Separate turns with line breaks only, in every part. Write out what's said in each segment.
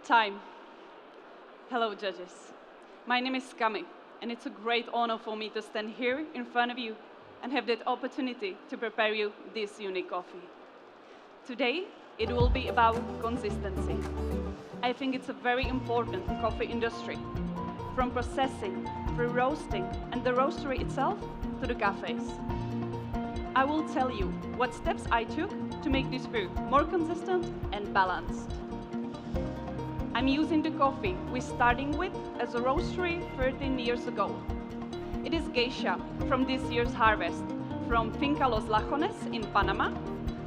Time. Hello, judges. My name is Kami, and it's a great honor for me to stand here in front of you and have that opportunity to prepare you this unique coffee. Today, it will be about consistency. I think it's a very important coffee industry, from processing, through roasting, and the roastery itself, to the cafes. I will tell you what steps I took to make this brew more consistent and balanced. I'm using the coffee we're starting with as a roastery 13 years ago. It is geisha from this year's harvest from Finca Los Lajones in Panama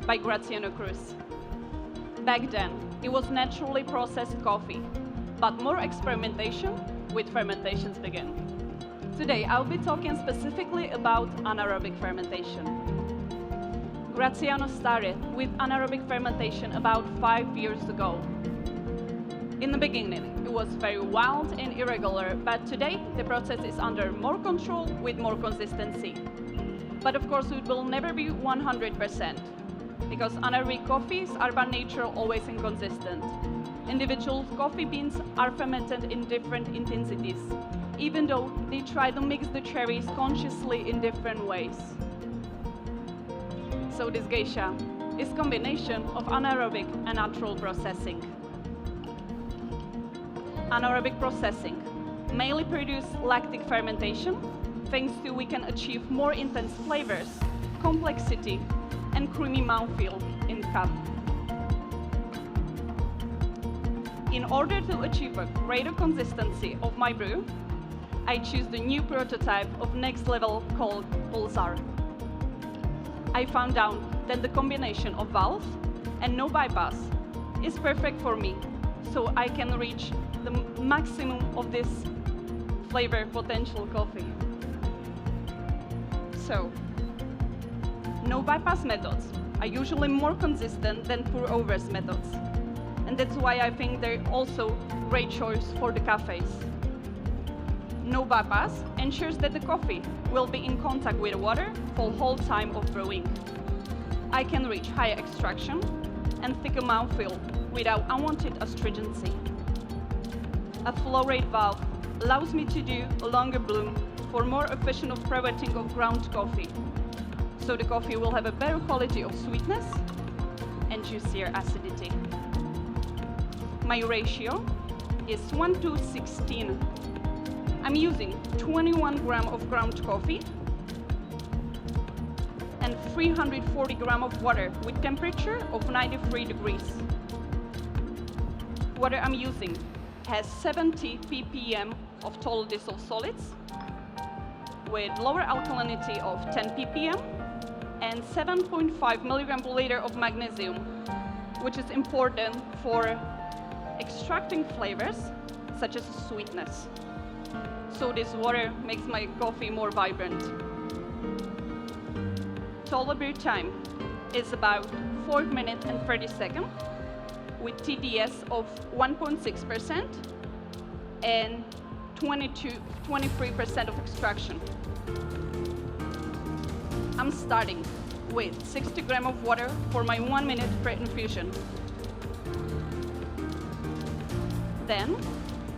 by Graziano Cruz. Back then, it was naturally processed coffee, but more experimentation with fermentations began. Today, I'll be talking specifically about anaerobic fermentation. Graziano started with anaerobic fermentation about 5 years ago. In the beginning, it was very wild and irregular, but today the process is under more control with more consistency. But of course, it will never be 100%, because anaerobic coffees are by nature always inconsistent. Individual coffee beans are fermented in different intensities, even though they try to mix the cherries consciously in different ways. So this geisha is a combination of anaerobic and natural processing. Anaerobic processing mainly produces lactic fermentation, thanks to we can achieve more intense flavors, complexity, and creamy mouthfeel in cup. In order to achieve a greater consistency of my brew, I choose the new prototype of next level called Pulsar. I found out that the combination of valve and no bypass is perfect for me, so I can reach the maximum of this flavor potential coffee. So, no bypass methods are usually more consistent than pour-overs methods, and that's why I think they're also a great choice for the cafes. No bypass ensures that the coffee will be in contact with the water for the whole time of brewing. I can reach higher extraction and thicker mouthfeel without unwanted astringency. A flow rate valve allows me to do a longer bloom for more efficient of preventing of ground coffee. So the coffee will have a better quality of sweetness and juicier acidity. My ratio is 1:16. I'm using 21 grams of ground coffee and 340 grams of water with temperature of 93 degrees. Water I'm using has 70 ppm of total dissolved solids with lower alkalinity of 10 ppm and 7.5 milligram per liter of magnesium, which is important for extracting flavors such as sweetness. So this water makes my coffee more vibrant. Total brew time is about 4 minutes and 30 seconds with TDS of 1.6% and 23% of extraction. I'm starting with 60 grams of water for my 1 minute pre-infusion. Then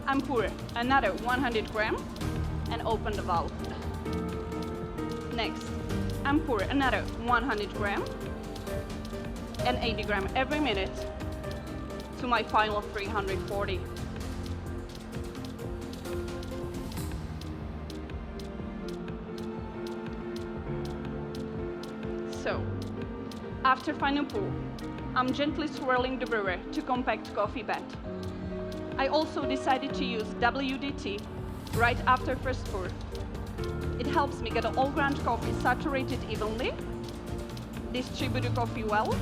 I'm pouring another 100 grams and open the valve. Next, I'm pouring another 100 grams and 80 grams every minute to my final 340. So, after final pour, I'm gently swirling the brewer to compact coffee bed. I also decided to use WDT right after first pour. It helps me get all ground coffee saturated evenly, distribute the coffee well,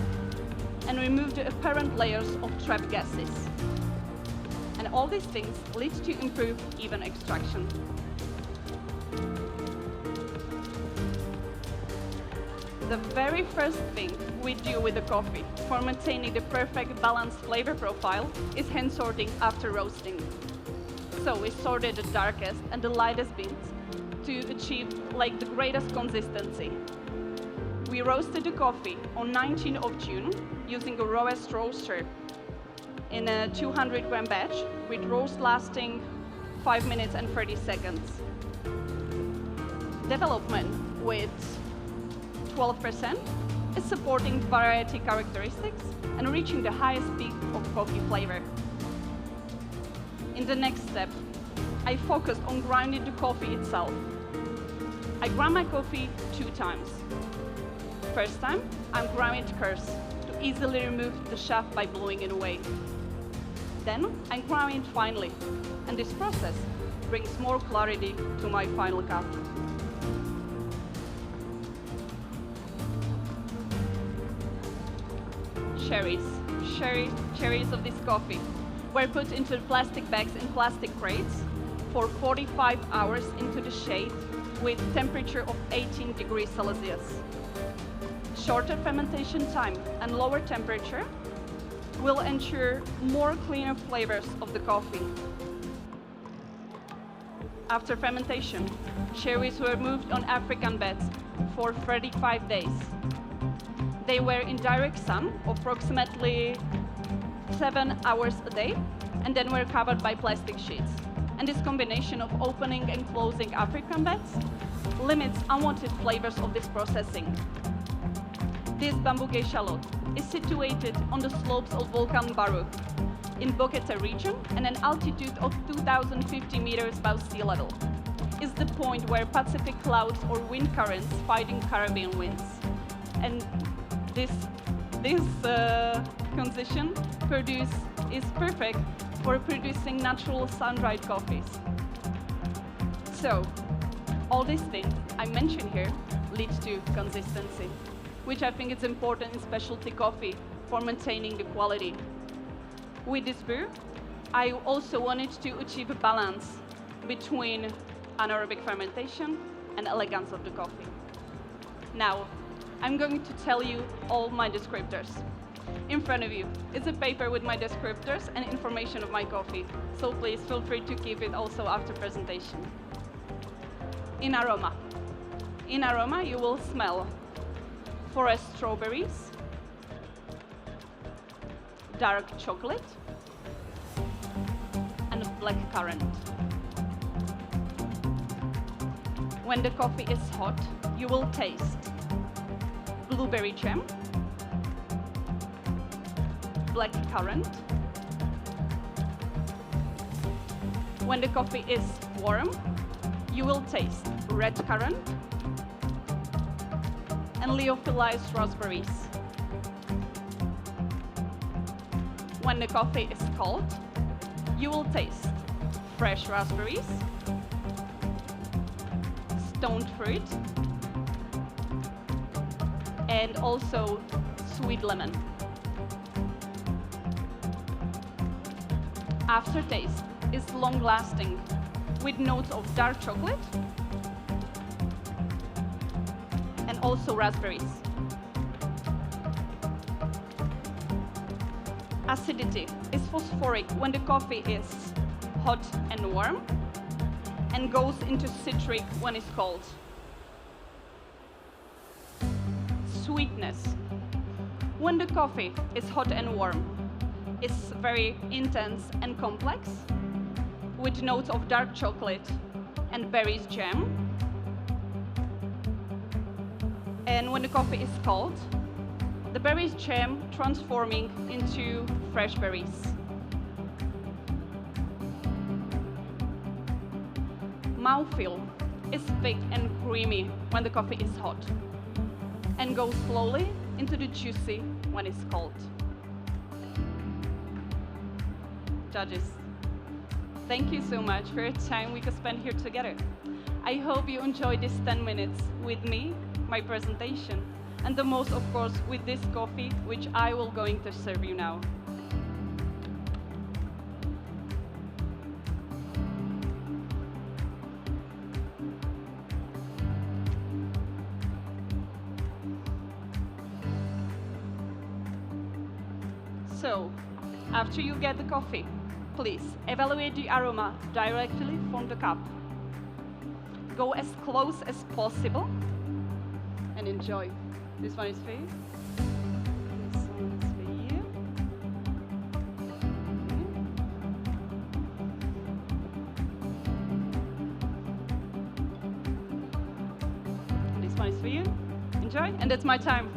and remove the apparent layers of trapped gases. And all these things lead to improved even extraction. The very first thing we do with the coffee for maintaining the perfect balanced flavor profile is hand sorting after roasting. So we sorted the darkest and the lightest beans to achieve the greatest consistency. We roasted the coffee on 19th of June using a rawest roaster. in a 200-gram batch with roast lasting 5 minutes and 30 seconds. Development with 12% is supporting variety characteristics and reaching the highest peak of coffee flavor. In the next step, I focused on grinding the coffee itself. I grind my coffee 2 times. First time, I'm grinding it coarse to easily remove the shaft by blowing it away. Then I'm grinding it finely, and this process brings more clarity to my final cup. Cherries of this coffee were put into plastic bags in plastic crates for 45 hours into the shade with temperature of 18 degrees Celsius. Shorter fermentation time and lower temperature will ensure more cleaner flavors of the coffee. After fermentation, cherries were moved on African beds for 35 days. They were in direct sun, approximately 7 hours a day, and then were covered by plastic sheets. And this combination of opening and closing African beds limits unwanted flavors of this processing. This bamboo cachalot is situated on the slopes of Volcan Barú in Boquete region and an altitude of 2,050 meters above sea level. Is the point where Pacific clouds or wind currents fighting Caribbean winds. And this condition is perfect for producing natural sun-dried coffees. So, all these things I mentioned here lead to consistency, which I think is important in specialty coffee for maintaining the quality. With this brew, I also wanted to achieve a balance between anaerobic fermentation and elegance of the coffee. Now, I'm going to tell you all my descriptors. In front of you is a paper with my descriptors and information of my coffee, so please feel free to keep it also after presentation. In aroma you will smell forest strawberries, dark chocolate, and black currant. When the coffee is hot, you will taste blueberry jam, black currant. When the coffee is warm, you will taste red currant and lyophilized raspberries. When the coffee is cold, you will taste fresh raspberries, stoned fruit, and also sweet lemon. Aftertaste is long-lasting with notes of dark chocolate and also raspberries. Acidity is phosphoric when the coffee is hot and warm and goes into citric when it's cold. Sweetness. When the coffee is hot and warm, it's very intense and complex with notes of dark chocolate and berries jam. And when the coffee is cold, the berries jam transforming into fresh berries. Mouthfeel is thick and creamy when the coffee is hot and goes slowly into the juicy when it's cold. Judges, thank you so much for your time we could spend here together. I hope you enjoyed this 10 minutes with me, my presentation, and the most, of course, with this coffee, which I will going to serve you now. So, after you get the coffee, please evaluate the aroma directly from the cup. Go as close as possible and enjoy. This one is for you. This one is for you. one is for you. Enjoy, and that's my time.